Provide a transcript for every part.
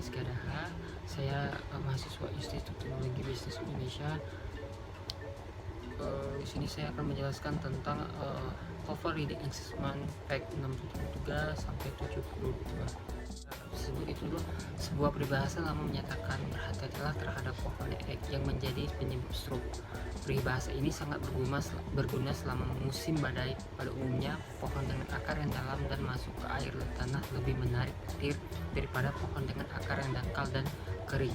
Rizky Adaha. Saya mahasiswa Institut Teknologi Bisnis Indonesia. Di sini saya akan menjelaskan tentang TOEFL Reading Assessment Fact 63 sampai 72. Tersebut itu sebuah peribahasa lama menyatakan berhati-hatilah terhadap pohon ek yang menjadi penyebab stroke. Peribahasa ini sangat berguna selama musim badai. Pada umumnya, pohon dengan akar yang dalam dan masuk ke air tanah lebih menarik petir daripada pohon dengan akar yang dangkal dan kering.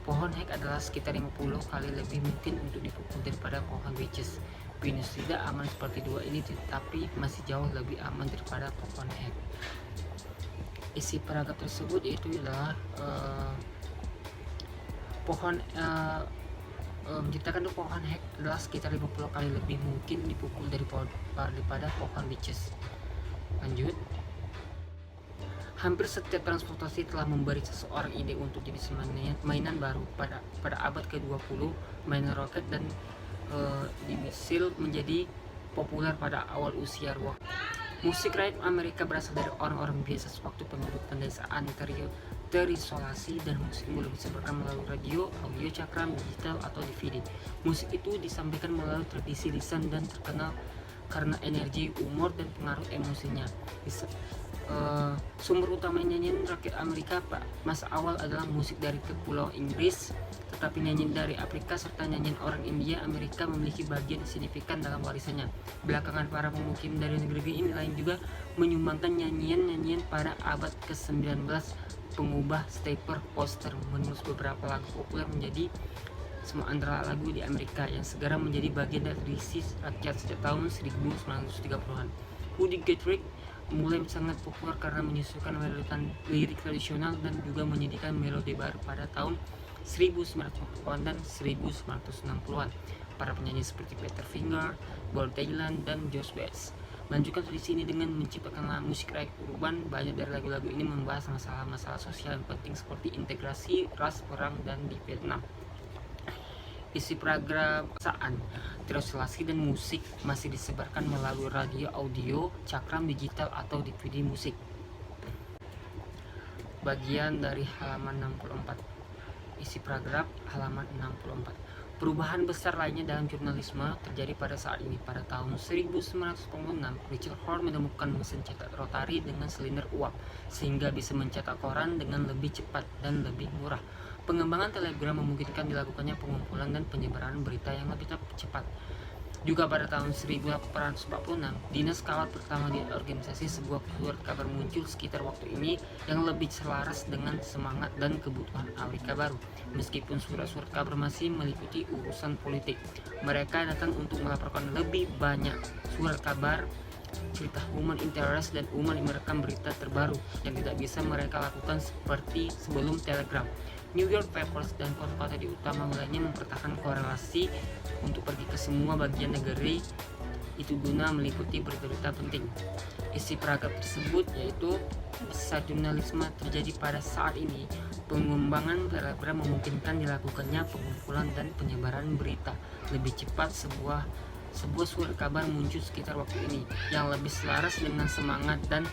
Pohon hek adalah sekitar 50 kali lebih mungkin untuk dipukul daripada pohon beeches. Pinus tidak aman seperti dua ini, tetapi masih jauh lebih aman daripada pohon hek. Isi paragraf tersebut yaitu adalah menciptakan pohon hek adalah sekitar 50 kali lebih mungkin dipukul daripada pohon beeches. Lanjut. Hampir setiap transportasi telah memberi seseorang ide untuk jenis mainan baru. Pada abad ke-20, mainan roket dan misil menjadi populer pada awal usia ruang. Musik rakyat Amerika berasal dari orang-orang biasa sewaktu penduduk pedesaan terisolasi, dan musik belum disebarkan melalui radio, audio cakram, digital, atau DVD. Musik itu disampaikan melalui tradisi lisan dan terkenal karena energi, humor, dan pengaruh emosinya. Sumber utama nyanyian rakyat Amerika masa awal adalah musik dari Pulau Inggris, tetapi nyanyian dari Afrika serta nyanyian orang India Amerika memiliki bagian signifikan dalam warisannya. Belakangan para pemukim dari negeri ini lain juga menyumbangkan nyanyian-nyanyian pada abad ke-19. Pengubah Stepper Foster menulis beberapa lagu populer menjadi semua antara lagu di Amerika yang segera menjadi bagian dari tradisi rakyat sejak tahun 1930-an. Woody Guthrie mulai sangat populer karena menyusukan lirik tradisional dan juga menyanyikan melodi baru pada tahun 1940-an dan 1960-an. Para penyanyi seperti Peter Finger, Bob Dylan, dan George Best melanjutkan tradisi ini dengan menciptakan musik rakyat urban. Banyak dari lagu-lagu ini membahas masalah-masalah sosial yang penting seperti integrasi, ras, perang, dan di Vietnam. Isi paragraf terisolasi dan musik masih disebarkan melalui radio, audio, cakram, digital, atau DVD musik. Bagian dari halaman 64. Isi paragraf halaman 64. Perubahan besar lainnya dalam jurnalisme terjadi pada saat ini. Pada tahun 1946, Richard Horne menemukan mesin cetak rotari dengan silinder uap, sehingga bisa mencetak koran dengan lebih cepat dan lebih murah. Pengembangan telegram memungkinkan dilakukannya pengumpulan dan penyebaran berita yang lebih cepat. Juga pada tahun 1846, dinas kawat pertama di organisasi sebuah surat kabar muncul sekitar waktu ini yang lebih selaras dengan semangat dan kebutuhan Amerika Baru. Meskipun surat-surat kabar masih meliputi urusan politik, mereka datang untuk melaporkan lebih banyak surat kabar, cerita human interest, dan human merekam berita terbaru yang tidak bisa mereka lakukan seperti sebelum telegram. New York Papers dan kota-kota di utama mulainya mempertahankan korelasi untuk pergi ke semua bagian negeri itu guna meliputi berita-berita penting. Isi paragraf tersebut yaitu saat jurnalisme terjadi pada saat ini, pengembangan telegram memungkinkan dilakukannya pengumpulan dan penyebaran berita lebih cepat. Sebuah surat kabar muncul sekitar waktu ini yang lebih selaras dengan semangat dan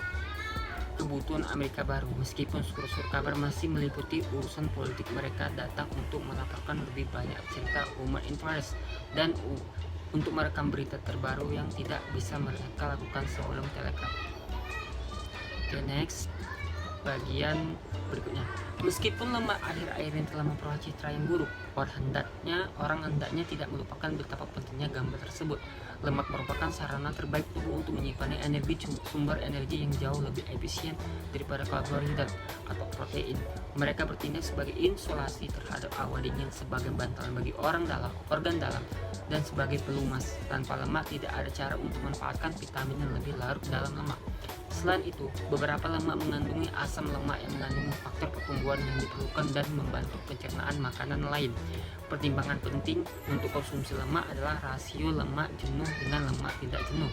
kebutuhan Amerika Baru. Meskipun surat-surat kabar masih meliputi urusan politik, mereka datang untuk melaporkan lebih banyak cerita human interest dan untuk merekam berita terbaru yang tidak bisa mereka lakukan sebelum telegram. Oke, next. Bagian berikutnya. Meskipun lemak akhir-akhir ini telah memperoleh citra yang buruk, orang hendaknya tidak melupakan betapa pentingnya gambar tersebut. Lemak merupakan sarana terbaik tubuh untuk menyimpan energi, sumber energi yang jauh lebih efisien daripada karbohidrat atau protein. Mereka bertindak sebagai insulasi terhadap awan dingin, sebagai bantalan bagi organ dalam, dan sebagai pelumas. Tanpa lemak tidak ada cara untuk memanfaatkan vitamin yang lebih larut dalam lemak. Selain itu, beberapa lemak mengandungi asam lemak yang mengandung faktor pertumbuhan yang diperlukan dan membantu pencernaan makanan lain. Pertimbangan penting untuk konsumsi lemak adalah rasio lemak jenuh dengan lemak tidak jenuh.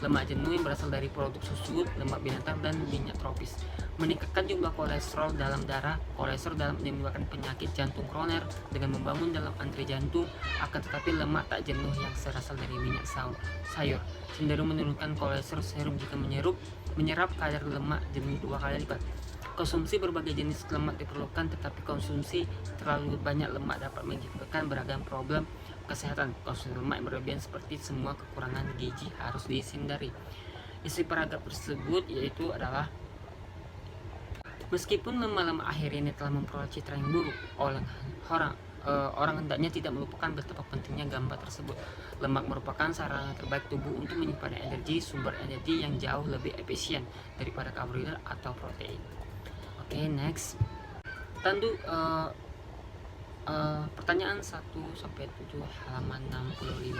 Lemak jenuh yang berasal dari produk susu, lemak binatang, dan minyak tropis meningkatkan jumlah kolesterol dalam darah. Kolesterol dalam menyebabkan penyakit jantung kroner dengan membangun dalam antri jantung. Akan tetapi lemak tak jenuh yang berasal dari minyak sayur cenderung menurunkan kolesterol serum jika menyerap kadar lemak jenuh 2 kali lipat. Konsumsi berbagai jenis lemak diperlukan, tetapi konsumsi terlalu banyak lemak dapat menyebabkan beragam problem kesehatan. Konsumsi lemak yang berlebihan seperti semua kekurangan gizi harus dihindari. Isi paragraf tersebut yaitu adalah: meskipun memalam akhir ini telah memperoleh citra yang buruk oleh orang hendaknya tidak melupakan betapa pentingnya gambar tersebut. Lemak merupakan sarana terbaik tubuh untuk menyimpan energi, sumber energi yang jauh lebih efisien daripada karbohidrat atau protein. Oke, next. Tandu pertanyaan 1-7 halaman 65.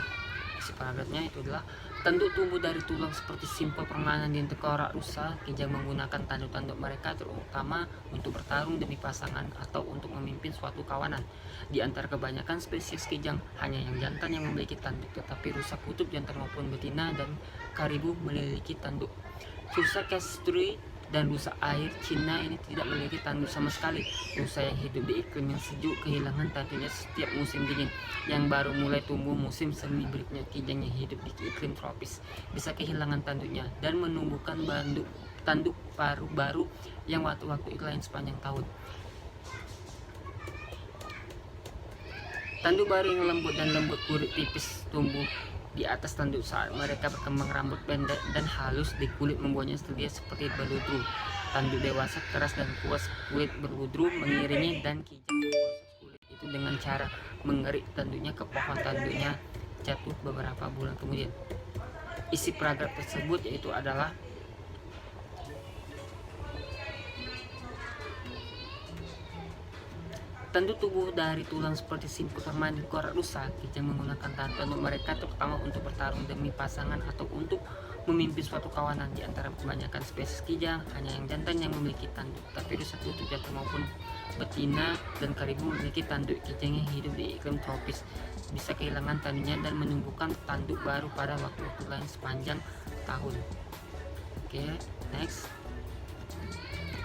Isi paragrafnya itu adalah: tanduk tubuh dari tulang seperti simpel permainan di tengkorak rusa kijang menggunakan tanduk-tanduk mereka terutama untuk bertarung demi pasangan atau untuk memimpin suatu kawanan. Di antara kebanyakan spesies kijang, hanya yang jantan yang memiliki tanduk, tetapi rusa kutub jantan maupun betina dan karibu memiliki tanduk. Rusa castri dan rusa air Cina ini tidak memiliki tanduk sama sekali. Rusa yang hidup di iklim yang sejuk kehilangan tanduknya setiap musim dingin, yang baru mulai tumbuh musim semi berikutnya. Kijang yang hidup di iklim tropis bisa kehilangan tanduknya dan menumbuhkan tanduk baru yang waktu-waktu itu lain sepanjang tahun. Tanduk baru yang lembut dan lembut kulit tipis tumbuh di atas tanduk saat mereka berkembang. Rambut pendek dan halus di kulit membuatnya terlihat seperti berludru. Tanduk dewasa keras dan puas kulit berludru mengiringi, dan kijang memproses kulit itu dengan cara mengerik tanduknya ke pohon. Tanduknya jatuh beberapa bulan kemudian. Isi paragraf tersebut yaitu adalah: tanduk tubuh dari tulang seperti simpul permainan di korak rusa kijang menggunakan tanduk mereka terutama untuk bertarung demi pasangan atau untuk memimpin suatu kawanan. Di antara kebanyakan spesies kijang, hanya yang jantan yang memiliki tanduk, tapi rusa kutub jantan maupun betina dan karibu memiliki tanduk. Kijang yang hidup di iklim tropis bisa kehilangan tanduknya dan menumbuhkan tanduk baru pada waktu-waktu lain sepanjang tahun. Oke, next.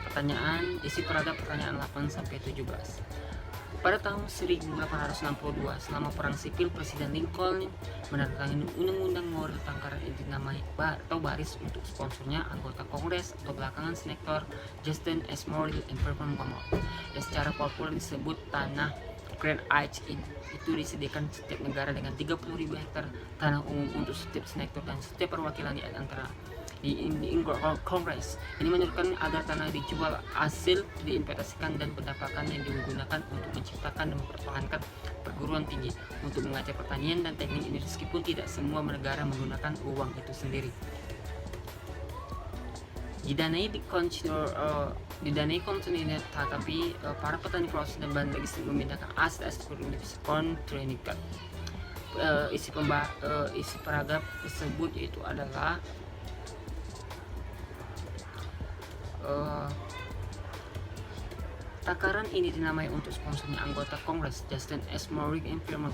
Pertanyaan, isi paragraf pertanyaan 8-17. Pada tahun 1862, selama Perang Sipil, Presiden Lincoln menandatangani Undang-Undang Moral Tangkaran yang dinamai atau baris untuk sponsornya anggota Kongres atau belakangan Senator Justin S. Moore and Vernon Bamor, yang secara populer disebut Tanah Grand Heights. Itu disediakan setiap negara dengan 30.000 hektar tanah umum untuk setiap senator dan setiap perwakilan di antara di Kongres. Ini menunjukkan agar tanah dijual, hasil diinvestasikan, dan pendapatan yang digunakan untuk menciptakan dan mempertahankan perguruan tinggi untuk mengajar pertanian dan teknik ini, meskipun tidak semua negara menggunakan uang itu sendiri. Didanai kontinental, tetapi para petani proses dan bahan logistik memindahkan aset kontinental. Isi paragraf tersebut yaitu adalah: takaran ini dinamai untuk sponsornya anggota Kongres Justin S. Moore and Vernon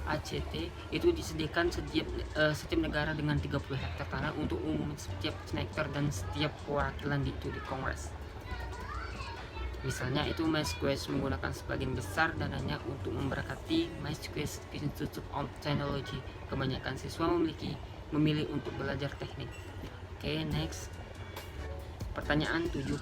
ACT. Itu disediakan setiap negara dengan 30 hektar tanah untuk umum setiap senator dan setiap perwakilan di Kongres. Misalnya itu Massachusetts menggunakan sebagian besar dananya untuk memberkati Massachusetts Institute of Technology. Kebanyakan siswa memilih untuk belajar teknik. Oke, next. Pertanyaan 71.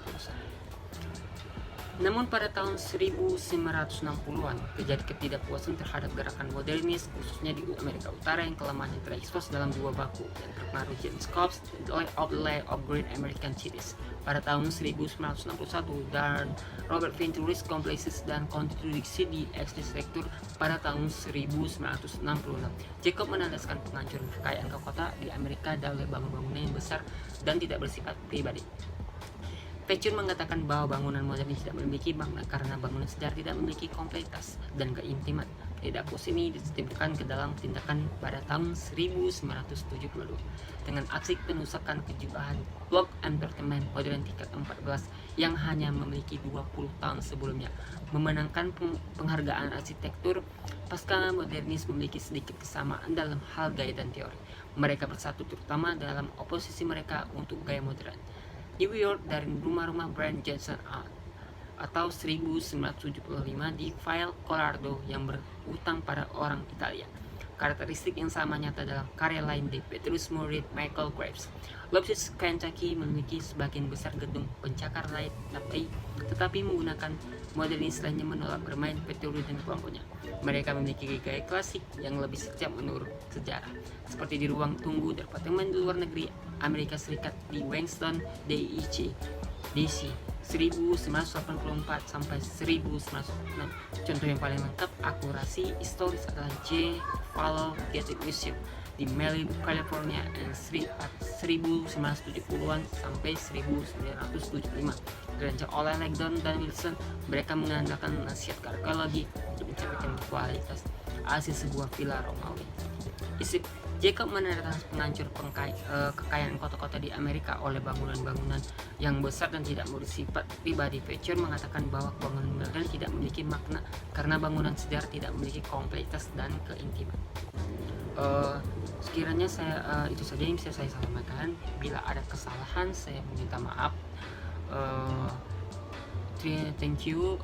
Namun pada tahun 1960-an terjadi ketidakpuasan terhadap gerakan modernis, khususnya di Amerika Utara, yang kelemahannya terekspos dalam dua baku yang terpengaruh James Cobb's The Lay of Great American Cities pada tahun 1961 dan Robert Venturi's Complexes dan Kontradiksi di Arsitektur pada tahun 1966. Jacob menandaskan penghancuran kekayaan kota di Amerika oleh bangunan yang besar dan tidak bersifat pribadi. Pecun mengatakan bahwa bangunan modern tidak memiliki makna karena bangunan sejarah tidak memiliki kompleksitas dan keintiman. Tidakpuas ini ditimbulkan ke dalam tindakan pada tahun 1972 dengan aksi penusukan kejubahan Block Entertainment modern tingkat 14 yang hanya memiliki 20 tahun sebelumnya memenangkan penghargaan arsitektur. Pasca modernis memiliki sedikit kesamaan dalam hal gaya dan teori. Mereka bersatu terutama dalam oposisi mereka untuk gaya modern. New York dari rumah-rumah Brand Johnson atau 1975 di File Colorado yang berutang pada orang Italia. Karakteristik yang sama nyata dalam karya lain di Petrus Murid Michael Graves. Louisville, Kentucky memiliki sebagian besar gedung pencakar light tetapi menggunakan model istilahnya menolak bermain Petrus dan kelompoknya. Mereka memiliki gaya klasik yang lebih sejam menurut sejarah, seperti di ruang tunggu Departemen Luar Negeri Amerika Serikat di Washington DC 1984 sampai 1996. Contoh yang paling lengkap akurasi historis adalah J. Fowler Getty Museum di Malibu, California, 1970-an sampai 1975. Dirancang oleh Langdon dan Wilson, mereka mengandalkan nasihat arkeologi untuk mencapai kualitas asli sebuah villa Romawi. Jacob menandakan penghancur kekayaan kota-kota di Amerika oleh bangunan-bangunan yang besar dan tidak bersifat pribadi. Fletcher mengatakan bahwa bangunan modern tidak memiliki makna karena bangunan sejarah tidak memiliki kompleksitas dan keintiman. Sekiranya itu saja yang bisa saya sampaikan. Bila ada kesalahan saya meminta maaf. Thank you